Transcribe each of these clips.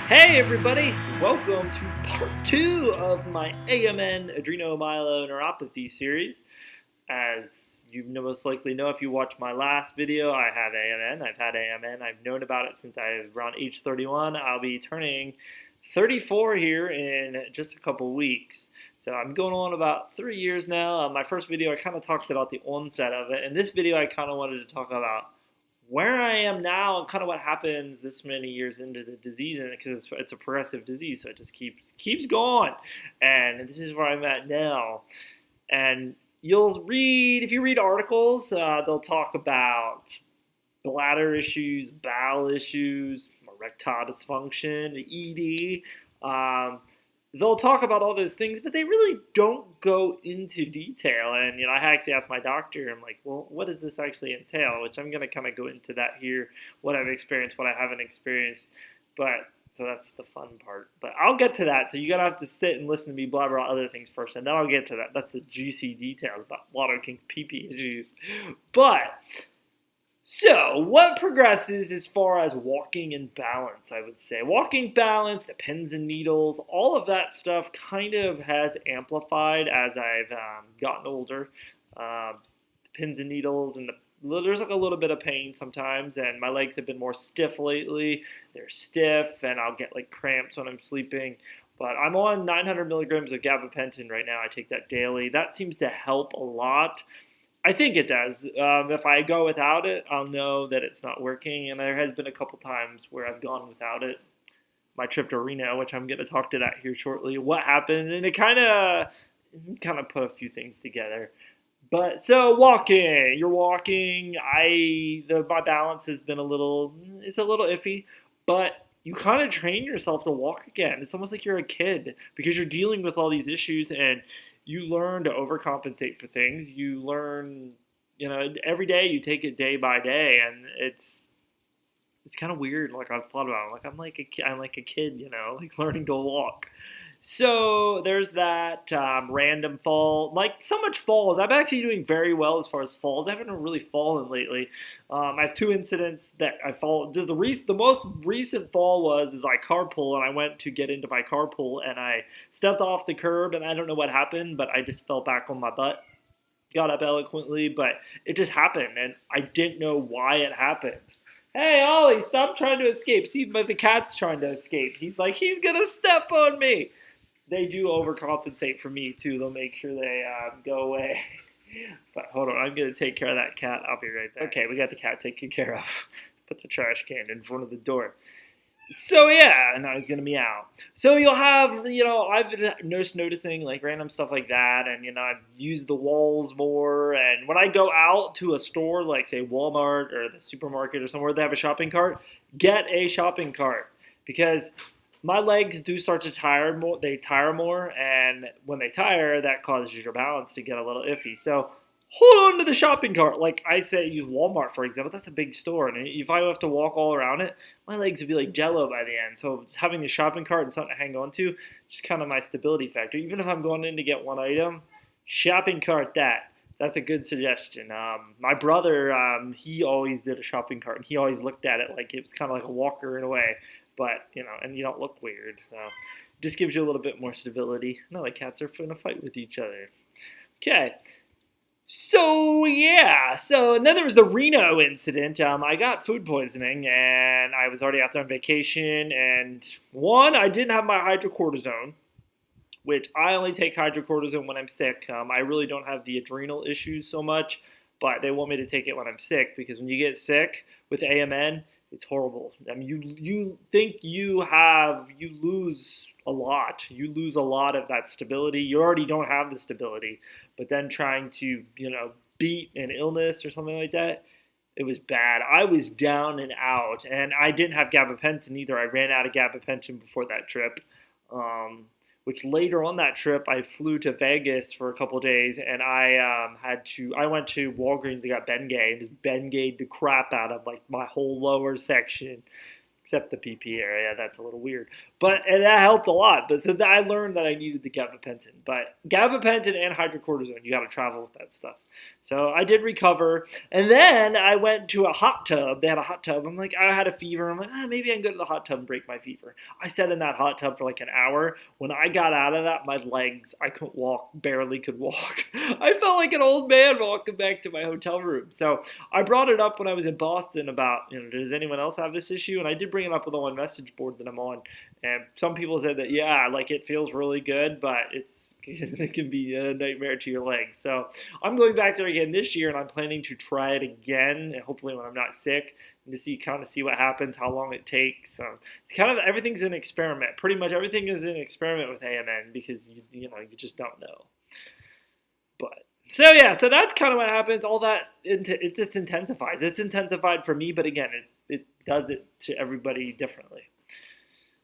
Hey everybody, welcome to part 2 of my AMN Adrenomyeloneuropathy series. As you most likely know if you watched my last video, I have AMN, I've had AMN, I've known about it since I was around age 31. I'll be turning 34 here in just a couple weeks. So I'm going on about 3 years now. My first video I kind of talked about the onset of it, and this video I kind of wanted to talk about where I am now and kind of what happens this many years into the disease, and because it's a progressive disease, so it just keeps going. And this is where I'm at now. And you'll read, if you read articles, they'll talk about bladder issues, bowel issues, erectile dysfunction, the ED. They'll talk about all those things, but they really don't go into detail. And I actually asked my doctor, I'm like, well, what does this actually entail? Which I'm going to kind of go into that here, what I've experienced, what I haven't experienced. But so that's the fun part. But I'll get to that. So you're going to have to sit and listen to me blabber about other things first, and then I'll get to that. That's the juicy details about Lotto King's pee-pee issues. But so, what progresses as far as walking and balance, I would say? Walking, balance, the pins and needles, all of that stuff kind of has amplified as I've gotten older. The pins and needles, and there's like a little bit of pain sometimes, and my legs have been more stiff lately. They're stiff, and I'll get like cramps when I'm sleeping. But I'm on 900 milligrams of gabapentin right now. I take that daily. That seems to help a lot. I think it does. If I go without it, I'll know that it's not working. And there has been a couple times where I've gone without it. My trip to Reno, which I'm going to talk to that here shortly. What happened? And it kind of put a few things together. But so walking, you're walking. My balance has been it's a little iffy, but you kind of train yourself to walk again. It's almost like you're a kid because you're dealing with all these issues, and you learn to overcompensate for things. You learn, every day you take it day by day, and it's kind of weird. Like I've thought about it. Like I'm like a kid, like learning to walk. So there's that random fall. Like so much falls. I'm actually doing very well as far as falls. I haven't really fallen lately. I have 2 incidents that I fall. The most recent fall was I carpool, and I went to get into my carpool, and I stepped off the curb, and I don't know what happened, but I just fell back on my butt. Got up eloquently, but it just happened, and I didn't know why it happened. Hey, Ollie, stop trying to escape. See, but the cat's trying to escape. He's going to step on me. They do overcompensate for me, too. They'll make sure they go away. But hold on, I'm going to take care of that cat. I'll be right back. Okay, we got the cat taken care of. Put the trash can in front of the door. So, yeah, now he's going to meow. So you'll have, I've been noticing, like, random stuff like that. And, I've used the walls more. And when I go out to a store, like, say, Walmart or the supermarket or somewhere they have a shopping cart, get a shopping cart. Because my legs do start to tire more. They tire more, and when they tire, that causes your balance to get a little iffy. So hold on to the shopping cart. Like I say, use Walmart, for example. That's a big store, and if I have to walk all around it, my legs would be like jello by the end. So having the shopping cart and something to hang on to, just kind of my stability factor. Even if I'm going in to get one item, shopping cart that. That's a good suggestion. My brother, he always did a shopping cart, and he always looked at it like it was kind of like a walker in a way. But, and you don't look weird. So it just gives you a little bit more stability. No, the cats are going to fight with each other. Okay. So, yeah. And then there was the Reno incident. I got food poisoning, and I was already out there on vacation. And I didn't have my hydrocortisone, which I only take hydrocortisone when I'm sick. I really don't have the adrenal issues so much, but they want me to take it when I'm sick, because when you get sick with AMN, it's horrible. I mean, you think you lose a lot. You lose a lot of that stability. You already don't have the stability, but then trying to, beat an illness or something like that, it was bad. I was down and out, and I didn't have gabapentin either. I ran out of gabapentin before that trip, which later on that trip, I flew to Vegas for a couple of days, and I went to Walgreens and got Bengay, and just Bengay'd the crap out of like my whole lower section. except the PP area. That's a little weird. And that helped a lot. But so I learned that I needed the gabapentin. But gabapentin and hydrocortisone, you got to travel with that stuff. So I did recover. And then I went to a hot tub. They had a hot tub. I'm like, I had a fever. I'm like, maybe I can go to the hot tub and break my fever. I sat in that hot tub for like an hour. When I got out of that, my legs, I couldn't walk, barely could walk. I felt like an old man walking back to my hotel room. So I brought it up when I was in Boston about, does anyone else have this issue? And I did bring it up with the one message board that I'm on. And some people said that, yeah, like it feels really good, but it can be a nightmare to your legs. So I'm going back there again this year, and I'm planning to try it again, and hopefully when I'm not sick, to see what happens, how long it takes. Kind of everything's an experiment. Pretty much everything is an experiment with AMN because you just don't know. But so that's kind of what happens. All that it just intensifies. It's intensified for me, but again, it does it to everybody differently.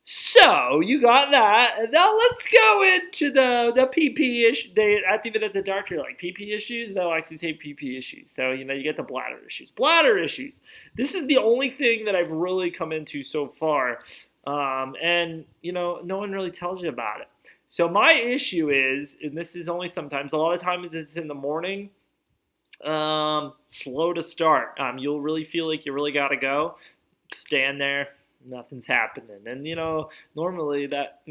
So you got that, and now let's go into the PP issue. They even at the doctor like PP issues. They'll actually say PP issues. So you get the bladder issues. Bladder issues. This is the only thing that I've really come into so far, and no one really tells you about it. So my issue is, and this is only sometimes. A lot of times it's in the morning. Slow to start. You'll really feel like you really gotta go. Stand there. Nothing's happening. And, normally that,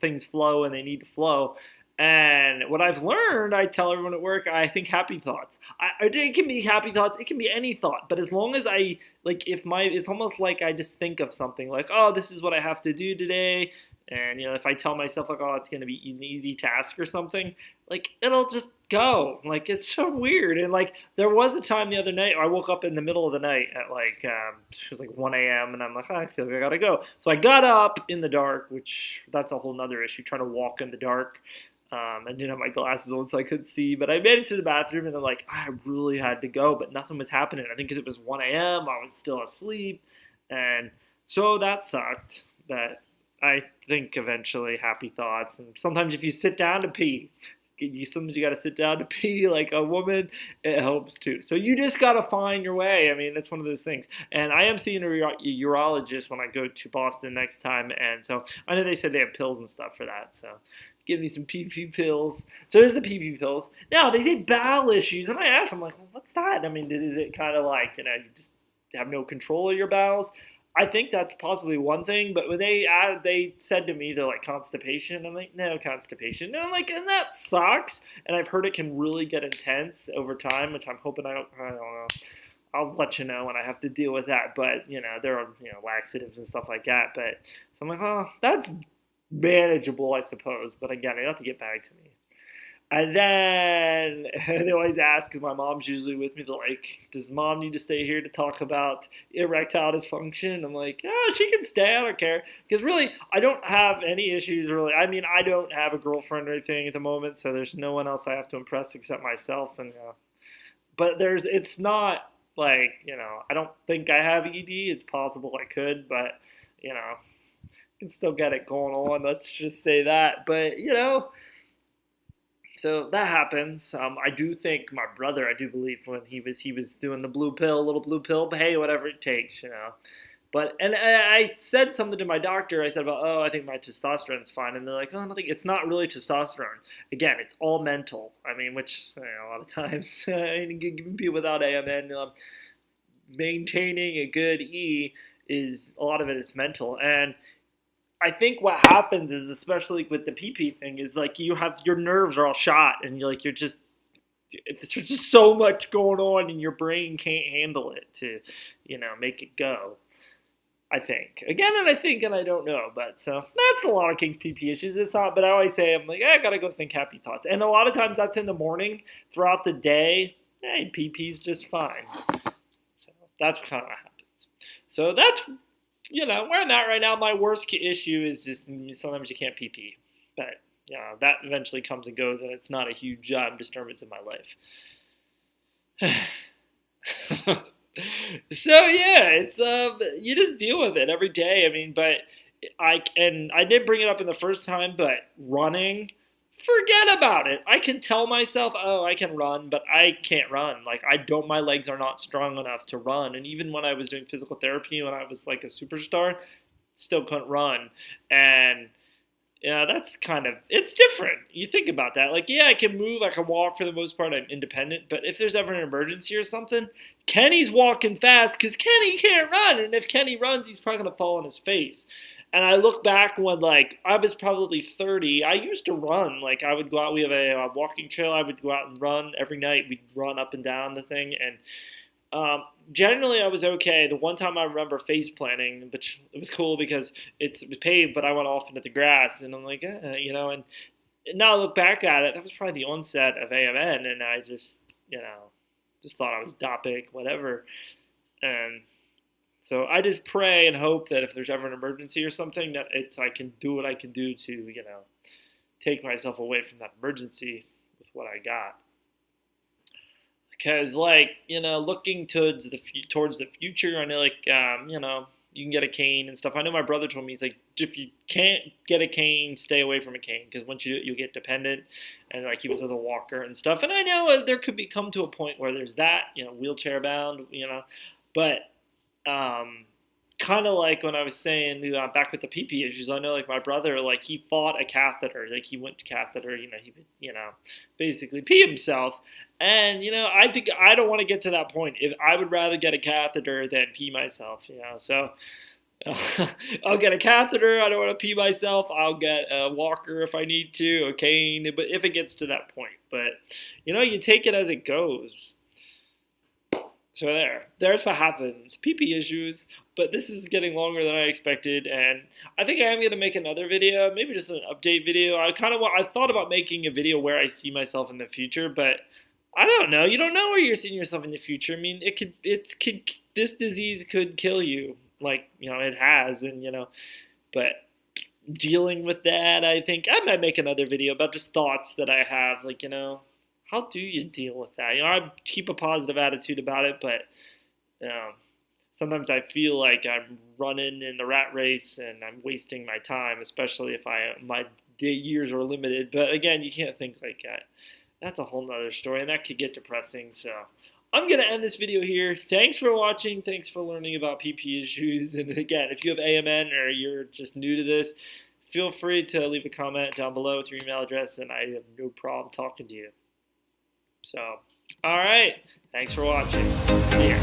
things flow and they need to flow. And what I've learned, I tell everyone at work, I think happy thoughts. It can be happy thoughts. It can be any thought. But as long as it's almost like I just think of something like, oh, this is what I have to do today. And, if I tell myself, like, oh, it's going to be an easy task or something, like, it'll just go. Like, it's so weird. And, there was a time the other night I woke up in the middle of the night at, it was 1 a.m. And I'm like, I feel like I got to go. So I got up in the dark, which that's a whole nother issue, trying to walk in the dark. I didn't have my glasses on, so I couldn't see. But I made it to the bathroom, and I really had to go. But nothing was happening. I think because it was 1 a.m., I was still asleep. And so that sucked. That I think eventually happy thoughts. And sometimes if you sit down to pee, sometimes you got to sit down to pee like a woman, it helps too. So you just got to find your way. I mean, it's one of those things. And I am seeing a urologist when I go to Boston next time. And so I know they said they have pills and stuff for that. So give me some PP pills. So there's the PP pills. Now, they say bowel issues. And I asked them, well, what's that? I mean, is it kind of you just have no control of your bowels? I think that's possibly one thing, but when they said to me, they're like constipation. I'm like, no constipation. And I'm like, and that sucks. And I've heard it can really get intense over time, which I'm hoping I don't know. I'll let you know when I have to deal with that. But, there are, laxatives and stuff like that. But so I'm like, oh, that's manageable, I suppose. But again, they have to get back to me. And then they always ask, because my mom's usually with me, they're like, does mom need to stay here to talk about erectile dysfunction? I'm like, oh, she can stay, I don't care. Because really, I don't have any issues, really. I mean, I don't have a girlfriend or anything at the moment, so there's no one else I have to impress except myself. And but it's not I don't think I have ED. It's possible I could, but, I can still get it going on. Let's just say that. But, so that happens. I do think my brother, I do believe when he was doing the little blue pill, but hey, whatever it takes, But, and I said something to my doctor. I said about, I think my testosterone's fine. And they're like, oh, it's not really testosterone. Again, it's all mental. I mean, which, a lot of times, people without AMN, maintaining a good E a lot of it is mental. And I think what happens is, especially with the PP thing, is you have your nerves are all shot, and there's just so much going on, and your brain can't handle it to, make it go. I think again, and I don't know, but so that's a lot of King's PP issues. It's not, but I always say I'm like, I gotta go think happy thoughts, and a lot of times that's in the morning. Throughout the day, PP's just fine. So that's kind of what happens. So that's. Where I'm at right now, my worst issue is just sometimes you can't PP. But, that eventually comes and goes, and it's not a huge disturbance in my life. So, it's, you just deal with it every day. I mean, but I did bring it up in the first time, but running forget about it. I can tell myself, oh, I can run, but I can't run. Like, my legs are not strong enough to run. And even when I was doing physical therapy, when I was like a superstar, still couldn't run. And yeah, that's it's different. You think about that. Like, yeah, I can move, I can walk for the most part, I'm independent. But if there's ever an emergency or something, Kenny's walking fast because Kenny can't run. And if Kenny runs, he's probably going to fall on his face. And I look back when, like, I was probably 30. I used to run. Like, I would go out. We have a walking trail. I would go out and run every night. We'd run up and down the thing. And generally, I was okay. The one time I remember face planting, which it was cool because it was paved, but I went off into the grass. And I'm like, and now I look back at it, that was probably the onset of AMN. And I just thought I was dopic, whatever. And so I just pray and hope that if there's ever an emergency or something, that I can do what I can do to, take myself away from that emergency with what I got. Because, looking towards the future, I know, you can get a cane and stuff. I know my brother told me, he's like, if you can't get a cane, stay away from a cane, because once you get dependent, and like he was with a walker and stuff. And I know there could come to a point where there's that, wheelchair bound, but kind of like when I was saying back with the pee issues, I know like my brother, like he fought a catheter, like he went to catheter, he would, basically pee himself. And, I think I don't want to get to that point. If I would rather get a catheter than pee myself, so I'll get a catheter. I don't want to pee myself. I'll get a walker if I need to, a cane, but if it gets to that point, but you take it as it goes. So there's what happens. PP issues, but this is getting longer than I expected, and I think I am going to make another video, maybe just an update video. I thought about making a video where I see myself in the future, but I don't know. You don't know where you're seeing yourself in the future. I mean, this disease could kill you, like, it has, and, but dealing with that, I think I might make another video about just thoughts that I have, like, how do you deal with that? I keep a positive attitude about it, but sometimes I feel like I'm running in the rat race and I'm wasting my time, especially if my years are limited. But again, you can't think like that. That's a whole nother story, and that could get depressing. So I'm going to end this video here. Thanks for watching. Thanks for learning about PP issues. And again, if you have AMN or you're just new to this, feel free to leave a comment down below with your email address, and I have no problem talking to you. So, all right. Thanks for watching. Here.